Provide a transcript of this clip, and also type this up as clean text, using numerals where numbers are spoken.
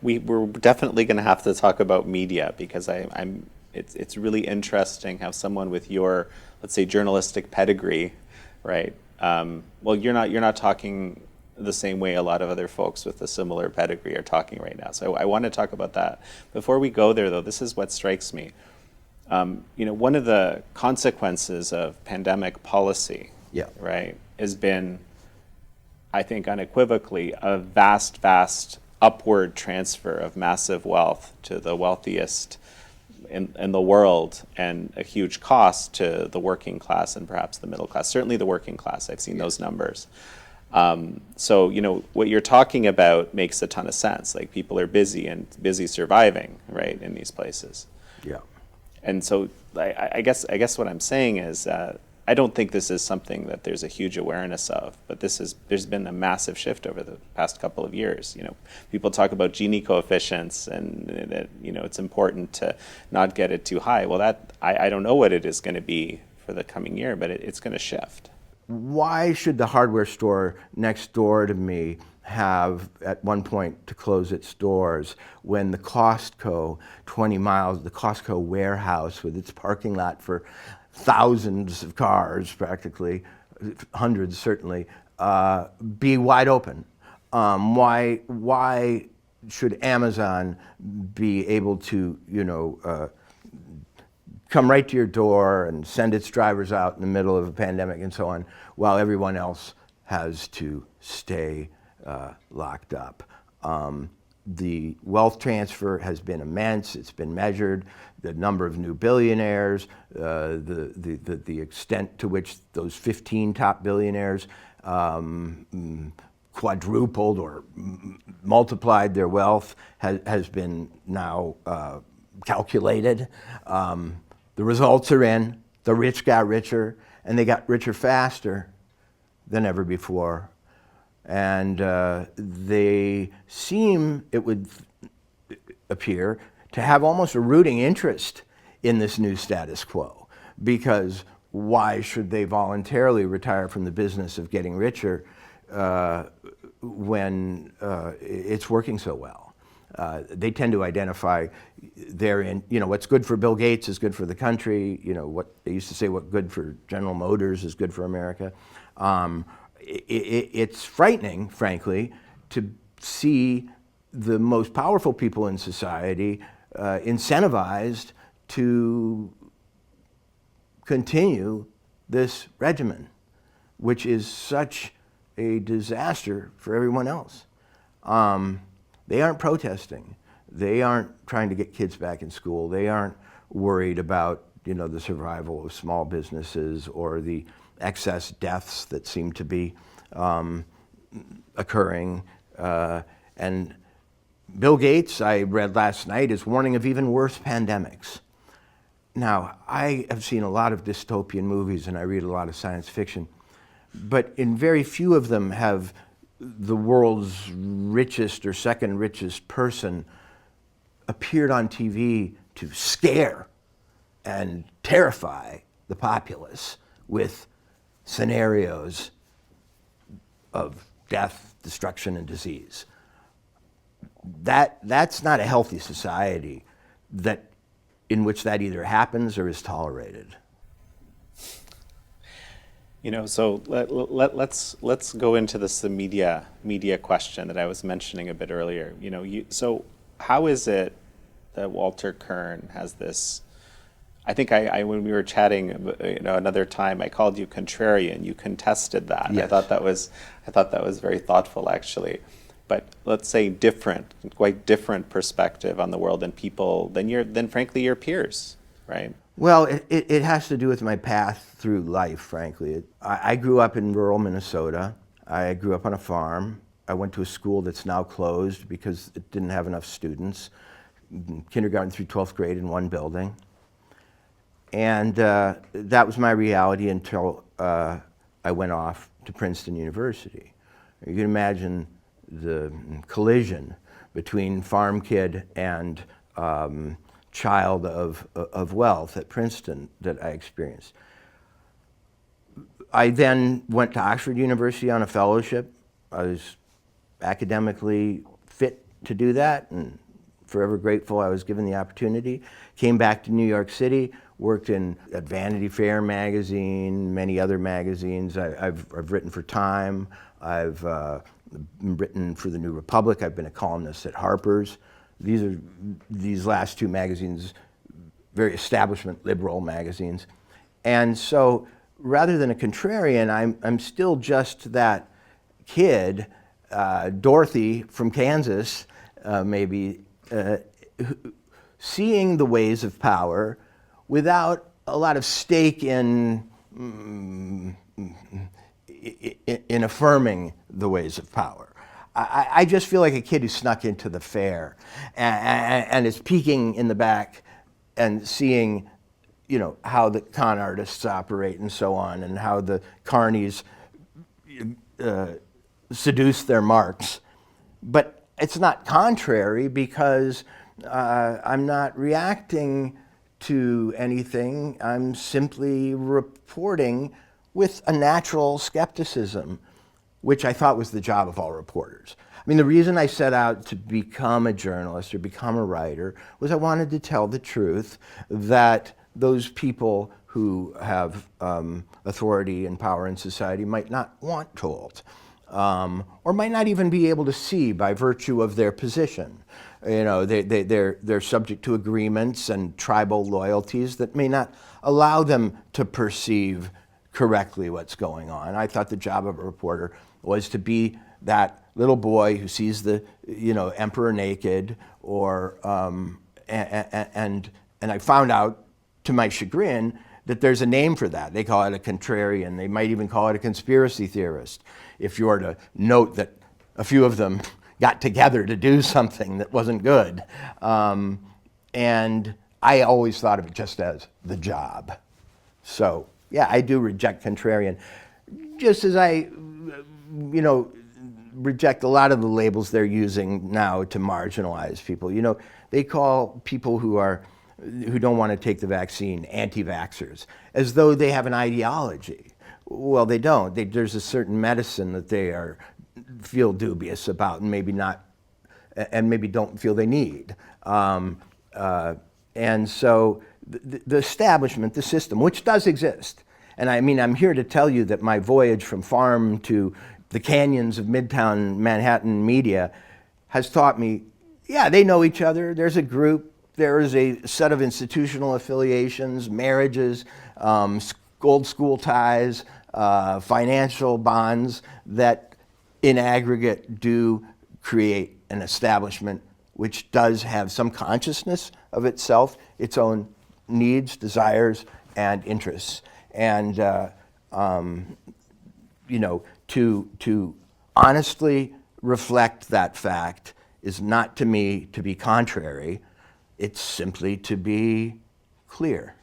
We're definitely going to have to talk about media because it's really interesting how someone with your, let's say, journalistic pedigree, right? Well, you're not talking the same way a lot of other folks with a similar pedigree are talking right now. So I want to talk about that. Before we go there, though, this is what strikes me. One of the consequences of pandemic policy, Yeah. right, has been, I think, unequivocally, a vast upward transfer of massive wealth to the wealthiest in the world, and a huge cost to the working class and perhaps the middle class. Certainly the working class. I've seen those numbers. So what you're talking about makes a ton of sense. Like, people are busy surviving, right, in these places. Yeah. And so I guess what I'm saying is I don't think this is something that there's a huge awareness of, but there's been a massive shift over the past couple of years. People talk about Gini coefficients, and that it's important to not get it too high. Well, I don't know what it is going to be for the coming year, but it's going to shift. Why should the hardware store next door to me have at one point to close its doors when the Costco, 20 miles, the Costco warehouse with its parking lot for thousands of cars, practically, hundreds certainly, be wide open? Why should Amazon be able to, come right to your door and send its drivers out in the middle of a pandemic and so on, while everyone else has to stay locked up? The wealth transfer has been immense. It's been measured. The number of new billionaires, the extent to which those 15 top billionaires quadrupled or multiplied their wealth has been now calculated. The results are in. The rich got richer, and they got richer faster than ever before. And they seem, it would appear, to have almost a rooting interest in this new status quo, because why should they voluntarily retire from the business of getting richer when it's working so well? They tend to identify therein, what's good for Bill Gates is good for the country. What they used to say, what good for General Motors is good for America. It's frightening, frankly, to see the most powerful people in society incentivized to continue this regimen, which is such a disaster for everyone else. They aren't protesting. They aren't trying to get kids back in school. They aren't worried about the survival of small businesses or the excess deaths that seem to be occurring. And Bill Gates, I read last night, is warning of even worse pandemics. Now, I have seen a lot of dystopian movies and I read a lot of science fiction, but in very few of them have the world's richest or second richest person appeared on TV to scare and terrify the populace with scenarios of death, destruction, and disease. That's not a healthy society in which that either happens or is tolerated. So let's go into the media question that I was mentioning a bit earlier. So how is it that Walter Kirn has this? I think I when we were chatting, another time, I called you contrarian. You contested that. Yes. I thought that was very thoughtful, actually. But let's say quite different perspective on the world and people than frankly your peers, right? Well, it has to do with my path through life, frankly. I grew up in rural Minnesota. I grew up on a farm. I went to a school that's now closed because it didn't have enough students. Kindergarten through 12th grade in one building. And that was my reality until I went off to Princeton University. You can imagine the collision between farm kid and child of wealth at Princeton that I experienced. I then went to Oxford University on a fellowship. I was academically fit to do that, and forever grateful I was given the opportunity. Came back to New York City, worked at Vanity Fair magazine, many other magazines. I've written for Time. I've written for the New Republic. I've been a columnist at Harper's. These last two magazines, very establishment liberal magazines. And so rather than a contrarian, I'm still just that kid, Dorothy from Kansas, maybe, seeing the ways of power without a lot of stake in affirming the ways of power. I just feel like a kid who snuck into the fair and is peeking in the back and seeing, how the con artists operate and so on, and how the carnies seduce their marks. But it's not contrary because I'm not reacting to anything. I'm simply reporting with a natural skepticism, which I thought was the job of all reporters. I mean, the reason I set out to become a journalist or become a writer was I wanted to tell the truth that those people who have authority and power in society might not want told, or might not even be able to see by virtue of their position. They're subject to agreements and tribal loyalties that may not allow them to perceive correctly what's going on. I thought the job of a reporter was to be that little boy who sees the emperor naked, or and I found out, to my chagrin, that there's a name for that. They call it a contrarian. They might even call it a conspiracy theorist. If you were to note that a few of them got together to do something that wasn't good. And I always thought of it just as the job. So yeah, I do reject contrarian, just as I, reject a lot of the labels they're using now to marginalize people. They call people who don't want to take the vaccine anti-vaxxers, as though they have an ideology. Well, they don't. There's a certain medicine that they feel dubious about, and maybe not, and maybe don't feel they need. And so the establishment, the system, which does exist, and I mean, I'm here to tell you that my voyage from farm to the canyons of Midtown Manhattan media has taught me, yeah, they know each other. There's a group. There is a set of institutional affiliations, marriages, old school ties, financial bonds that in aggregate do create an establishment which does have some consciousness of itself, its own needs, desires, and interests. And to honestly reflect that fact is not to me to be contrary. It's simply to be clear.